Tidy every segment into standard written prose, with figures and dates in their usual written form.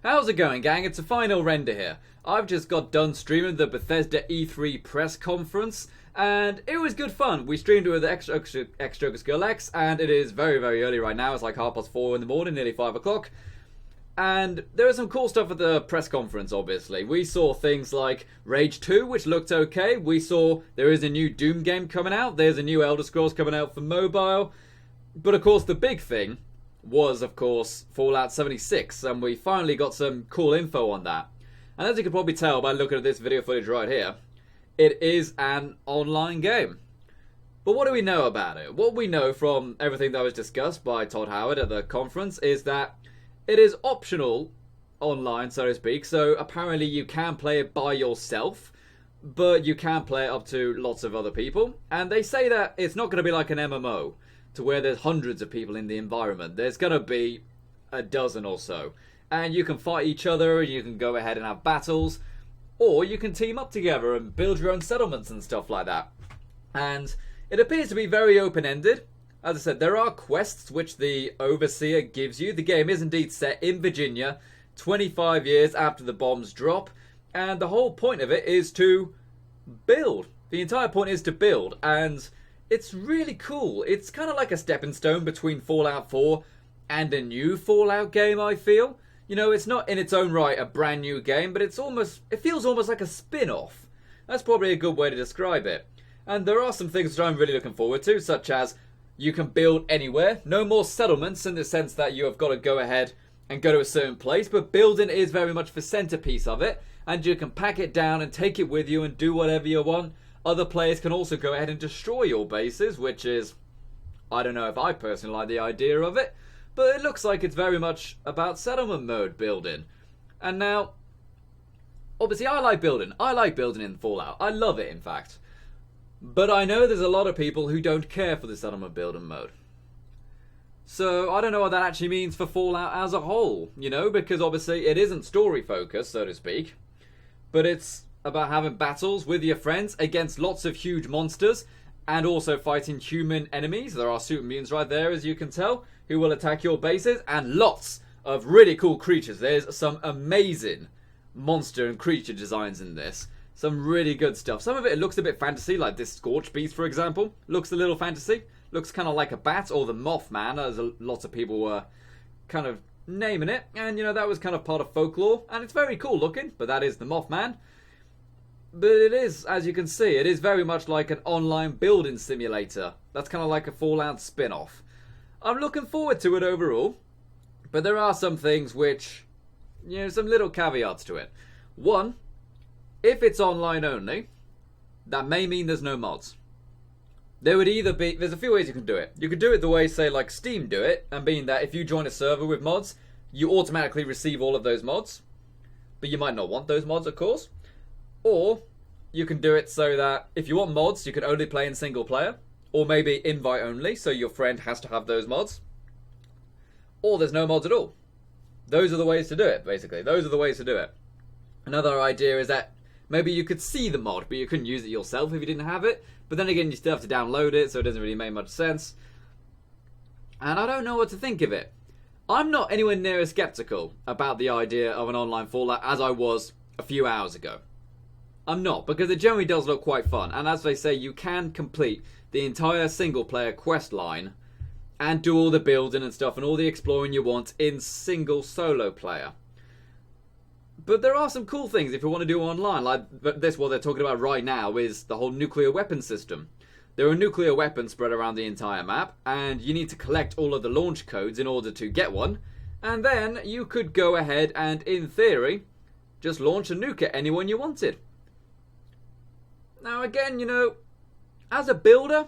How's it going, gang? It's a final render here. I've just got done streaming the Bethesda E3 press conference, and it was good fun. We streamed it with Extra Girl X, and it is very, very early right now. It's like 4:30 in the morning, nearly 5 o'clock. And there was some cool stuff at the press conference, obviously. We saw things like Rage 2, which looked okay. We saw there is a new Doom game coming out. There's a new Elder Scrolls coming out for mobile. But of course, the big thing was, of course, Fallout 76, and we finally got some cool info on that. And as you can probably tell by looking at this video footage right here, it is an online game. But what do we know about it? What we know from everything that was discussed by Todd Howard at the conference is that it is optional online, so to speak, so apparently you can play it by yourself, but you can play it up to lots of other people. And they say that it's not going to be like an MMO, to where there's hundreds of people in the environment. There's going to be a dozen or so. And you can fight each other, and you can go ahead and have battles, or you can team up together and build your own settlements and stuff like that. And it appears to be very open-ended. As I said, there are quests which the Overseer gives you. The game is indeed set in Virginia, 25 years after the bombs drop, and the whole point of it is to build. The entire point is to build, and it's really cool. It's kind of like a stepping stone between Fallout 4 and a new Fallout game, I feel. You know, it's not in its own right a brand new game, but it feels almost like a spin-off. That's probably a good way to describe it. And there are some things that I'm really looking forward to, such as you can build anywhere. No more settlements in the sense that you have got to go ahead and go to a certain place, but building is very much the centerpiece of it, and you can pack it down and take it with you and do whatever you want. Other players can also go ahead and destroy your bases, which is, I don't know if I personally like the idea of it, but it looks like it's very much about settlement mode building. And now, obviously I like building. I like building in Fallout. I love it, in fact. But I know there's a lot of people who don't care for the settlement building mode. So I don't know what that actually means for Fallout as a whole, you know, because obviously it isn't story focused, so to speak, but it's about having battles with your friends against lots of huge monsters and also fighting human enemies. There are super mutants right there, as you can tell, who will attack your bases, and lots of really cool creatures. There's some amazing monster and creature designs in this. Some really good stuff. Some of it looks a bit fantasy, like this Scorch Beast, for example. Looks a little fantasy. Looks kind of like a bat, or the Mothman, as lots of people were kind of naming it. And, you know, that was kind of part of folklore. And it's very cool looking, but that is the Mothman. But it is, as you can see, it is very much like an online building simulator. That's kind of like a Fallout spin-off. I'm looking forward to it overall. But there are some things which, you know, some little caveats to it. One, if it's online only, that may mean there's no mods. There would either be, there's a few ways you can do it. You could do it the way, say, like Steam do it, and being that if you join a server with mods, you automatically receive all of those mods. But you might not want those mods, of course. Or you can do it so that if you want mods, you can only play in single player. Or maybe invite only, so your friend has to have those mods. Or there's no mods at all. Those are the ways to do it, basically. Those are the ways to do it. Another idea is that maybe you could see the mod, but you couldn't use it yourself if you didn't have it. But then again, you still have to download it, so it doesn't really make much sense. And I don't know what to think of it. I'm not anywhere near as skeptical about the idea of an online Fallout as I was a few hours ago. I'm not, because it generally does look quite fun. And as they say, you can complete the entire single-player quest line and do all the building and stuff and all the exploring you want in single solo player. But there are some cool things if you want to do online. Like this, what they're talking about right now is the whole nuclear weapon system. There are nuclear weapons spread around the entire map, and you need to collect all of the launch codes in order to get one. And then you could go ahead and, in theory, just launch a nuke at anyone you wanted. Now again, you know, as a builder,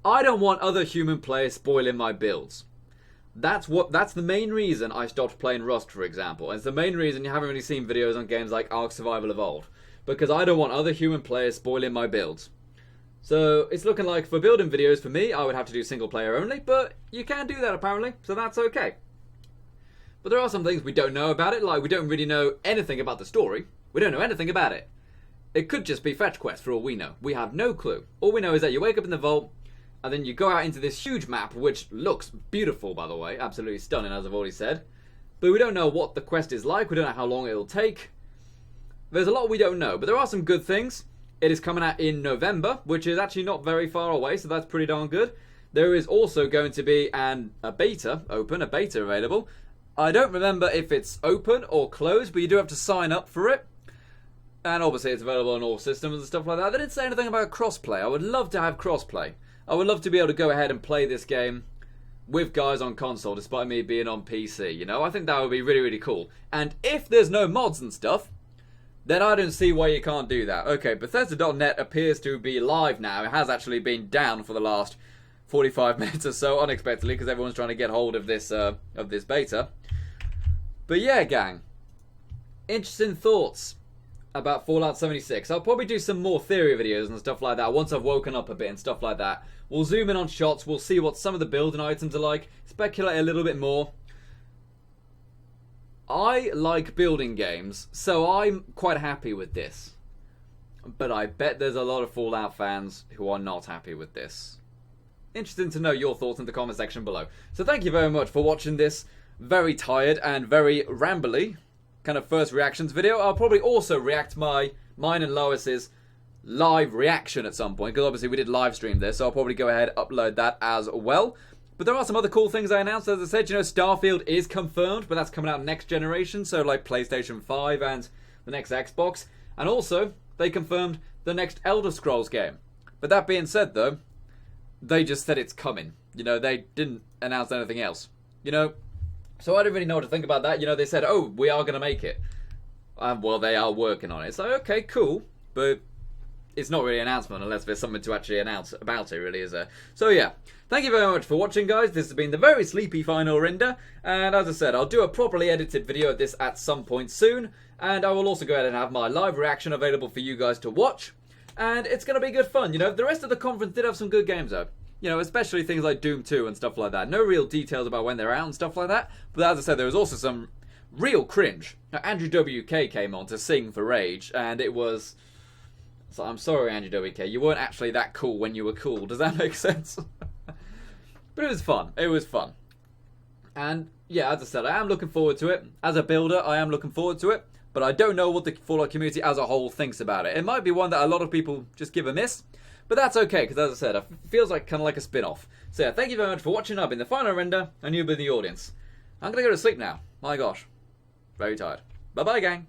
I don't want other human players spoiling my builds. That's the main reason I stopped playing Rust, for example. And it's the main reason you haven't really seen videos on games like Ark Survival Evolved. Because I don't want other human players spoiling my builds. So it's looking like for building videos, for me, I would have to do single player only. But you can do that apparently, so that's okay. But there are some things we don't know about it. Like we don't really know anything about the story. We don't know anything about it. It could just be fetch quests for all we know. We have no clue. All we know is that you wake up in the vault, and then you go out into this huge map, which looks beautiful, by the way. Absolutely stunning, as I've already said. but we don't know what the quest is like. We don't know how long it'll take. There's a lot we don't know, but there are some good things. It is coming out in November, which is actually not very far away, so that's pretty darn good. There is also going to be a beta available. I don't remember if it's open or closed, but you do have to sign up for it. And obviously it's available on all systems and stuff like that. They didn't say anything about crossplay. I would love to have crossplay. I would love to be able to go ahead and play this game with guys on console, despite me being on PC, you know? I think that would be really, really cool. And if there's no mods and stuff, then I don't see why you can't do that. Okay, Bethesda.net appears to be live now. It has actually been down for the last 45 minutes or so, unexpectedly, because everyone's trying to get hold of this beta. But yeah, gang. Interesting thoughts about Fallout 76. I'll probably do some more theory videos and stuff like that once I've woken up a bit and stuff like that. We'll zoom in on shots, we'll see what some of the building items are like, speculate a little bit more. I like building games, so I'm quite happy with this. But I bet there's a lot of Fallout fans who are not happy with this. Interesting to know your thoughts in the comment section below. So thank you very much for watching this very tired and very rambly kind of first reactions video. I'll probably also react mine and Lois's live reaction at some point, because obviously we did live stream this, so I'll probably go ahead and upload that as well. But there are some other cool things I announced. As I said, you know, Starfield is confirmed, but that's coming out next generation, so like PlayStation 5 and the next Xbox. And also, they confirmed the next Elder Scrolls game. But that being said, though, they just said it's coming. You know, they didn't announce anything else. You know, so I don't really know what to think about that. You know, they said, oh, we are going to make it. Well, they are working on it. So, okay, cool. But it's not really an announcement unless there's something to actually announce about it, really, is there? So, yeah. Thank you very much for watching, guys. This has been the very sleepy final render. And as I said, I'll do a properly edited video of this at some point soon. And I will also go ahead and have my live reaction available for you guys to watch. And it's going to be good fun. You know, the rest of the conference did have some good games, though. You know, especially things like Doom 2 and stuff like that. No real details about when they're out and stuff like that. But as I said, there was also some real cringe. Now, Andrew WK came on to sing for Rage, and it was... So I'm sorry, Andrew WK. You weren't actually that cool when you were cool. Does that make sense? But it was fun. It was fun. And, yeah, as I said, I am looking forward to it. As a builder, I am looking forward to it. But I don't know what the Fallout community as a whole thinks about it. It might be one that a lot of people just give a miss. But that's okay, because as I said, it feels like kind of like a spin-off. So yeah, thank you very much for watching. I've been the final render, and you've been the audience. I'm going to go to sleep now. My gosh. Very tired. Bye-bye, gang.